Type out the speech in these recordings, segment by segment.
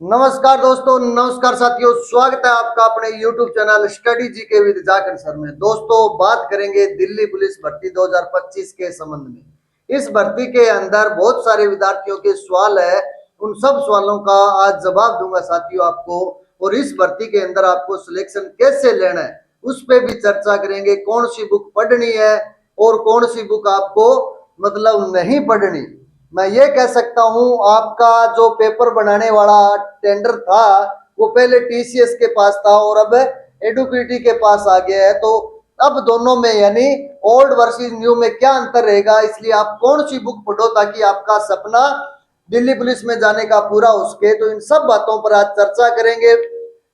नमस्कार दोस्तों, नमस्कार साथियों, स्वागत है आपका अपने YouTube चैनल स्टडी जी के विद जाकिर सर में। दोस्तों, बात करेंगे दिल्ली पुलिस भर्ती 2025 के संबंध में। इस भर्ती के अंदर बहुत सारे विद्यार्थियों के सवाल है, उन सब सवालों का आज जवाब दूंगा साथियों आपको। और इस भर्ती के अंदर आपको सिलेक्शन कैसे लेना है उस पर भी चर्चा करेंगे। कौन सी बुक पढ़नी है और कौन सी बुक आपको मतलब नहीं पढ़नी। मैं ये कह सकता हूं, आपका जो पेपर बनाने वाला टेंडर था वो पहले टीसीएस के पास था और अब एडुकेटी के पास आ गया है। तो अब दोनों में यानी ओल्ड वर्सेस न्यू में क्या अंतर रहेगा, इसलिए आप कौन सी बुक पढ़ो ताकि आपका सपना दिल्ली पुलिस में जाने का पूरा हो सके। तो इन सब बातों पर आज चर्चा करेंगे।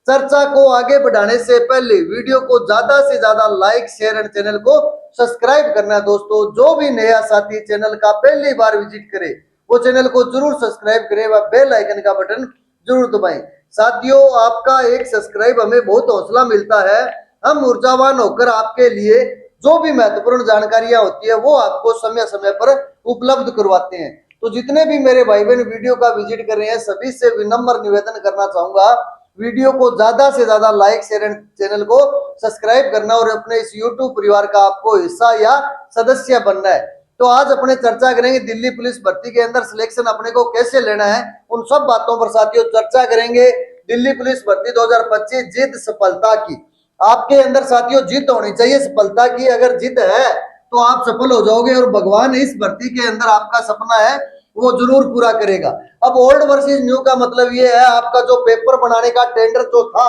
चर्चा को आगे बढ़ाने से पहले वीडियो को ज्यादा से ज्यादा लाइक, शेयर एंड चैनल को सब्सक्राइब करना है। दोस्तों, जो भी नया साथी चैनल का पहली बार विजिट करे वो चैनल को जरूर सब्सक्राइब करें व बेल आइकन का बटन जरूर दबाएं। साथियों, आपका एक सब्सक्राइब हमें बहुत हौसला मिलता है। हम ऊर्जावान होकर आपके लिए जो भी महत्वपूर्ण जानकारियां होती है वो आपको समय समय पर उपलब्ध करवाते हैं। तो जितने भी मेरे भाई बहन वीडियो का विजिट कर रहे हैं सभी से विनम्र निवेदन करना चाहूंगा, वीडियो को ज्यादा से ज्यादा लाइक, शेयर एंड चैनल को सब्सक्राइब करना और अपने इस यूट्यूब परिवार का आपको हिस्सा या सदस्य बनना है। तो आज अपने चर्चा करेंगे दिल्ली पुलिस भर्ती के अंदर सिलेक्शन अपने को कैसे लेना है, उन सब बातों पर साथियों चर्चा करेंगे। दिल्ली पुलिस भर्ती 2025 जीत सफलता की। आपके अंदर साथियों जीत होनी चाहिए सफलता की। अगर जीत है तो आप सफल हो जाओगे और भगवान इस भर्ती के अंदर आपका सपना है वो जरूर पूरा करेगा। अब ओल्ड वर्सेस न्यू का मतलब ये है, आपका जो पेपर बनाने का टेंडर जो था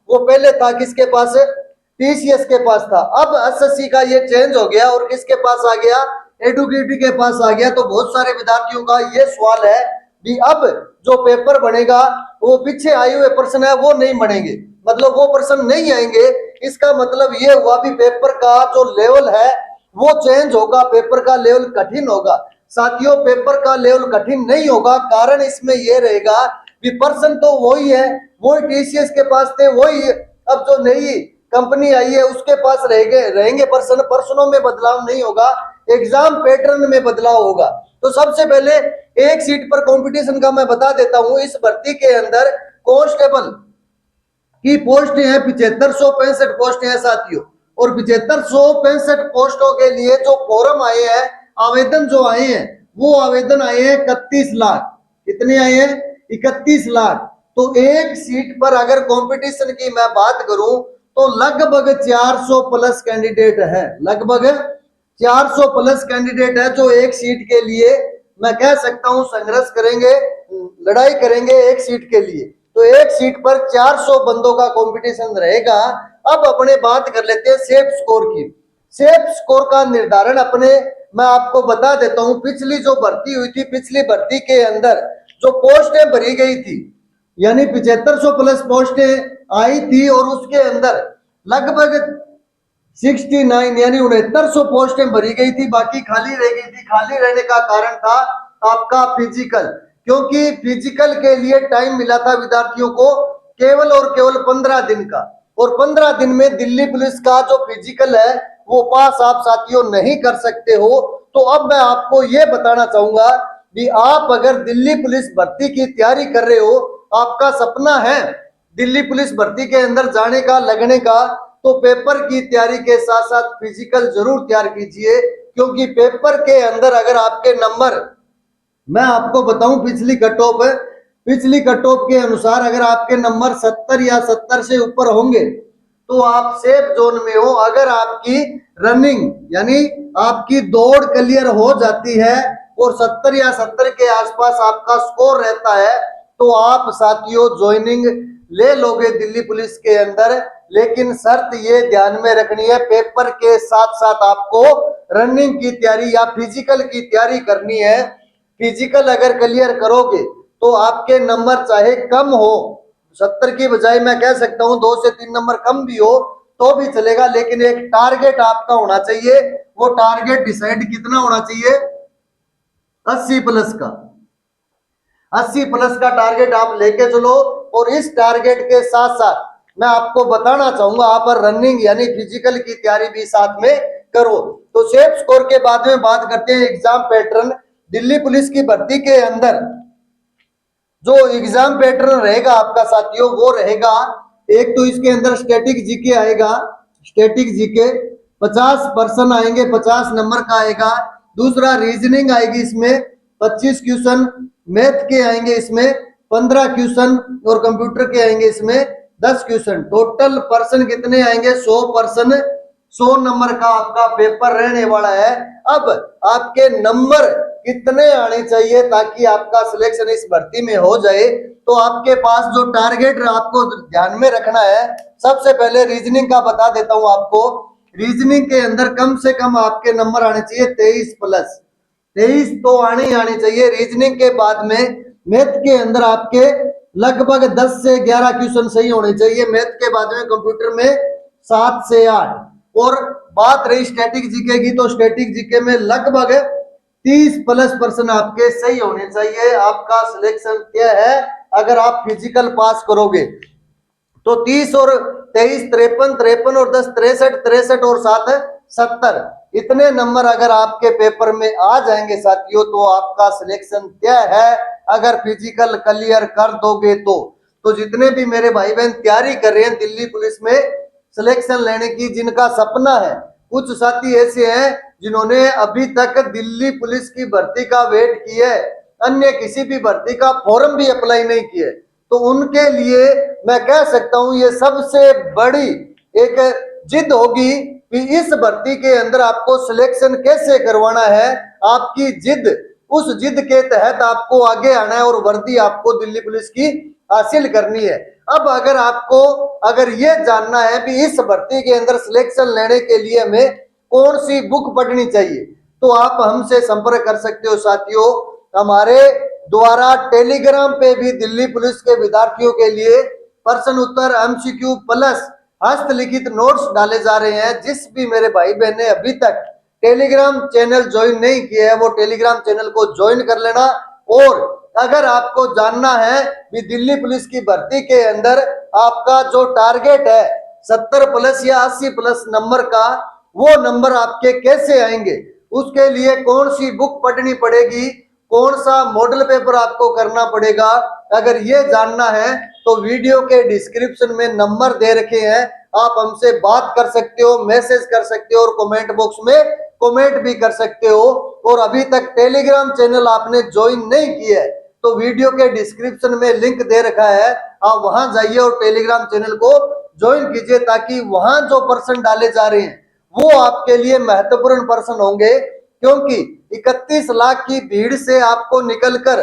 वो पहले था किसके पास, टीसीएस के पास था। अब एसएससी का ये चेंज हो गया और किसके पास आ गया, एडुकेटी के पास आ गया। तो बहुत सारे विद्यार्थियों का ये सवाल है कि अब जो पेपर बनेगा वो पीछे आए हुए प्रश्न है वो नहीं बनेंगे, मतलब वो प्रश्न नहीं आएंगे। इसका मतलब ये हुआ भी पेपर का जो लेवल है वो चेंज होगा, पेपर का लेवल कठिन होगा। साथियों, पेपर का लेवल कठिन नहीं होगा, कारण इसमें यह रहेगा कि पर्सन तो वही है, वही टीसीएस के पास थे, वही अब जो नई कंपनी आई है उसके पास रहेंगे पर्सन। पर्सनों में बदलाव नहीं होगा, एग्जाम पैटर्न में बदलाव होगा। तो सबसे पहले एक सीट पर कंपटीशन का मैं बता देता हूं। इस भर्ती के अंदर कांस्टेबल की पोस्ट है 7565 पोस्ट है साथियों। और 7565 पोस्टों के लिए जो फॉर्म आए हैं, आवेदन जो आए हैं वो आवेदन आए हैं 31 लाख। कितने आए हैं, 31 लाख। तो एक सीट पर अगर कंपटीशन की मैं बात करूं तो लगभग 400 प्लस कैंडिडेट है, लगभग 400 प्लस कैंडिडेट है जो एक सीट के लिए मैं कह सकता हूं संघर्ष करेंगे, लड़ाई करेंगे एक सीट के लिए। तो एक सीट पर 400 बंदों का कंपटीशन रहेगा। अब अपने बात कर लेते हैं सेफ स्कोर की। सेफ स्कोर का निर्धारण अपने मैं आपको बता देता हूं। पिछली जो भर्ती हुई थी, पिछली भर्ती के अंदर जो पोस्टें भरी गई थी यानी 7500 प्लस पोस्टें आई थी और उसके अंदर लगभग 69 यानी 6900 पोस्टें भरी गई थी, बाकी खाली रह गई थी। खाली रहने का कारण था आपका फिजिकल, क्योंकि फिजिकल के लिए टाइम मिला था विद्यार्थियों को केवल और केवल 15 दिन का। और 15 दिन में दिल्ली पुलिस का जो फिजिकल है वो पास आप साथियों नहीं कर सकते हो। तो अब मैं आपको ये बताना चाहूंगा कि आप अगर दिल्ली पुलिस भर्ती की तैयारी कर रहे हो, आपका सपना है दिल्ली पुलिस भर्ती के अंदर जाने का, लगने का, तो पेपर की तैयारी के साथ साथ फिजिकल जरूर तैयार कीजिए। क्योंकि पेपर के अंदर अगर आपके नंबर, मैं आपको बताऊं पिछली कट ऑफ के अनुसार अगर आपके नंबर 70 या 70 से ऊपर होंगे तो आप सेफ जोन में हो। अगर आपकी रनिंग यानी आपकी दौड़ क्लियर हो जाती है और 70 या 70 के आसपास आपका स्कोर रहता है तो आप साथियों ज्वाइनिंग ले लोगे दिल्ली पुलिस के अंदर। लेकिन शर्त ये ध्यान में रखनी है, पेपर के साथ साथ आपको रनिंग की तैयारी या फिजिकल की तैयारी करनी है। फिजिकल अगर क्लियर करोगे तो आपके नंबर चाहे कम हो, 70 की बजाय मैं कह सकता हूं 2 से 3 नंबर कम भी हो तो भी चलेगा, लेकिन एक टारगेट आपका होना चाहिए। वो टारगेट डिसाइड कितना होना चाहिए, 80 प्लस का। 80 प्लस का टारगेट आप लेके चलो। और इस टारगेट के साथ साथ मैं आपको बताना चाहूंगा आप रनिंग यानी फिजिकल की तैयारी भी साथ में करो। तो सेफ स्कोर के बाद में बात करते हैं एग्जाम पैटर्न। दिल्ली पुलिस की भर्ती के अंदर जो एग्जाम पैटर्न रहेगा आपका साथियों वो रहेगा, एक तो इसके अंदर स्टैटिक जीके आएगा, स्टैटिक जीके 50% आएंगे, 50 नंबर का आएगा। दूसरा रीजनिंग आएगी, इसमें 25 क्वेश्चन, मैथ के आएंगे इसमें 15 क्वेश्चन, और कंप्यूटर के आएंगे इसमें 10 क्वेश्चन। टोटल पर्सन कितने आएंगे? 100%, 100 नंबर का आपका पेपर रहने वाला है। अब आपके नंबर कितने आने चाहिए ताकि आपका सिलेक्शन इस भर्ती में हो जाए? तो आपके पास जो टारगेट आपको ध्यान में रखना है, सबसे पहले रीजनिंग का बता देता हूं आपको। रीजनिंग के अंदर कम से कम आपके नंबर आने चाहिए 23+, 23 तो आने ही आने चाहिए। रीजनिंग के बाद में मैथ के अंदर आपके लगभग 10 से 11 क्वेश्चन सही होने चाहिए। मैथ के बाद में कंप्यूटर में 7 से 8। और बात रही स्टैटिक जीके की, तो स्टैटिक जीके में लगभग 30+% आपके सही होने चाहिए। आपका सिलेक्शन क्या है? अगर आप फिजिकल पास करोगे तो 30 और 23 53, 53 और 10 63, 63 और 7 70, इतने नंबर अगर आपके पेपर में आ जाएंगे साथियों तो आपका सिलेक्शन तय है, अगर फिजिकल क्लियर कर दोगे तो जितने भी मेरे भाई बहन तैयारी कर रहे हैं दिल्ली पुलिस में सिलेक्शन लेने की, जिनका सपना है, कुछ साथी ऐसे हैं जिन्होंने अभी तक दिल्ली पुलिस की भर्ती का वेट किया है, अन्य किसी भी भर्ती का फॉर्म भी अप्लाई नहीं किए, तो उनके लिए मैं कह सकता हूं ये सबसे बड़ी एक जिद होगी कि इस भर्ती के अंदर आपको सिलेक्शन कैसे करवाना है। आपकी जिद, उस जिद के तहत आपको आगे आना है और वर्दी आपको दिल्ली पुलिस की हासिल करनी है। अब अगर ये जानना है कि इस भर्ती के अंदर सिलेक्शन लेने के लिए हमें कौन सी बुक पढ़नी चाहिए, तो आप हमसे संपर्क कर सकते हो साथियों। हमारे द्वारा टेलीग्राम पे भी दिल्ली पुलिस के विद्यार्थियों के लिए प्रश्न उत्तर एमसीक्यू प्लस हस्तलिखित नोट्स डाले जा रहे हैं। जिस भी मेरे भाई बहन ने अभी तक टेलीग्राम चैनल ज्वाइन नहीं किया है वो टेलीग्राम चैनल को ज्वाइन कर लेना। और अगर आपको जानना है कि दिल्ली पुलिस की भर्ती के अंदर आपका जो टारगेट है 70+ या 80+ नंबर का, वो नंबर आपके कैसे आएंगे, उसके लिए कौन सी बुक पढ़नी पड़ेगी, कौन सा मॉडल पेपर आपको करना पड़ेगा, अगर ये जानना है तो वीडियो के डिस्क्रिप्शन में नंबर दे रखे हैं, आप हमसे बात कर सकते हो, मैसेज कर सकते हो और कमेंट बॉक्स में कमेंट भी कर सकते हो। और अभी तक टेलीग्राम चैनल आपने ज्वाइन नहीं किया है तो वीडियो के डिस्क्रिप्शन में लिंक दे रखा है, आप वहां जाइए और टेलीग्राम चैनल को ज्वाइन कीजिए, ताकि वहां जो पर्सन डाले जा रहे हैं वो आपके लिए महत्वपूर्ण पर्सन होंगे। क्योंकि 31 लाख की भीड़ से आपको निकलकर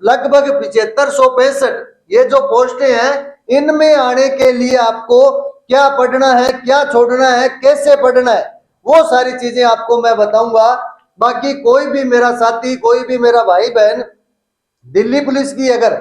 लगभग 7565 ये जो पोस्टें हैं, इनमें आने के लिए आपको क्या पढ़ना है, क्या छोड़ना है, कैसे पढ़ना है, वो सारी चीजें आपको मैं बताऊंगा। बाकी कोई भी मेरा साथी, कोई भी मेरा भाई बहन दिल्ली पुलिस की अगर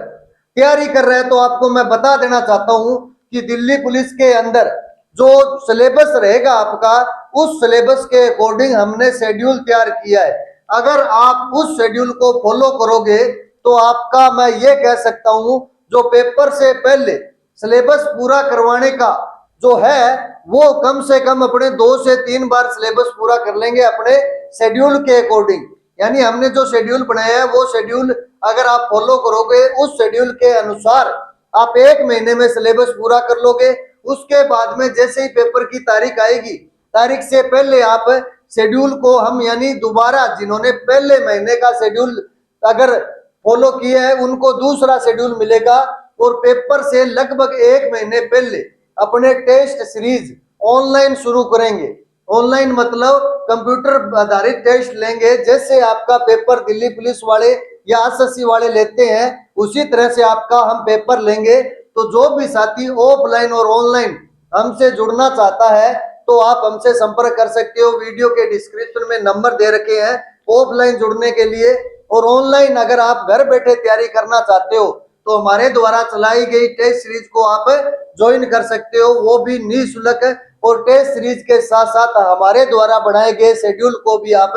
तैयारी कर रहा है तो आपको मैं बता देना चाहता हूं कि दिल्ली पुलिस के अंदर जो सिलेबस रहेगा आपका, उस सिलेबस के अकॉर्डिंग हमने शेड्यूल तैयार किया है। अगर आप उस शेड्यूल को फॉलो करोगे तो आपका, मैं ये कह सकता हूं, जो पेपर से पहले सिलेबस पूरा करवाने का जो है वो कम से कम अपने 2 से 3 बार सिलेबस पूरा कर लेंगे अपने शेड्यूल के अकॉर्डिंग। यानी हमने जो शेड्यूल बनाया है वो शेड्यूल अगर आप फॉलो करोगे, उस शेड्यूल के अनुसार आप 1 महीने में सिलेबस पूरा कर लोगे। उसके बाद में जैसे ही पेपर की तारीख आएगी, तारीख से पहले आप शेड्यूल को हम, यानी दोबारा जिन्होंने पहले महीने का शेड्यूल अगर फॉलो किया है उनको दूसरा शेड्यूल मिलेगा। और पेपर से लगभग 1 महीने पहले अपने टेस्ट सीरीज ऑनलाइन शुरू करेंगे। ऑनलाइन मतलब कंप्यूटर आधारित टेस्ट लेंगे, जैसे आपका पेपर दिल्ली पुलिस वाले या एसएससी वाले लेते हैं उसी तरह से आपका हम पेपर लेंगे। तो जो भी साथी ऑफलाइन और ऑनलाइन हमसे जुड़ना चाहता है तो आप हमसे संपर्क कर सकते हो, वीडियो के डिस्क्रिप्शन में नंबर दे रखे हैं ऑफलाइन जुड़ने के लिए। और ऑनलाइन अगर आप घर बैठे तैयारी करना चाहते हो तो हमारे द्वारा चलाई गई टेस्ट सीरीज को आप ज्वाइन कर सकते हो, वो भी निःशुल्क। और टेस्ट सीरीज के साथ साथ हमारे द्वारा बनाए गए शेड्यूल को भी आप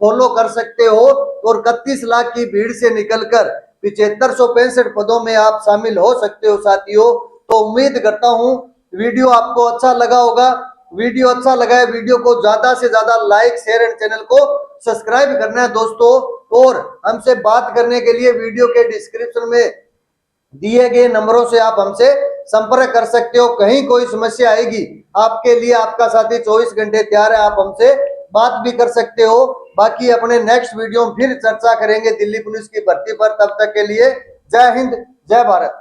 फॉलो कर सकते हो और 31 लाख की भीड़ से निकलकर 7565 पदों में आप शामिल हो सकते हो साथियों। तो उम्मीद करता हूं वीडियो आपको अच्छा लगा होगा। वीडियो अच्छा लगा है, वीडियो को ज्यादा से ज्यादा लाइक, शेयर एंड चैनल को सब्सक्राइब करना है दोस्तों। और हमसे बात करने के लिए वीडियो के डिस्क्रिप्शन में दिए गए नंबरों से आप हमसे संपर्क कर सकते हो। कहीं कोई समस्या आएगी, आपके लिए आपका साथी 24 घंटे तैयार है, आप हमसे बात भी कर सकते हो। बाकी अपने नेक्स्ट वीडियो में फिर चर्चा करेंगे दिल्ली पुलिस की भर्ती पर। तब तक के लिए जय हिंद, जय भारत।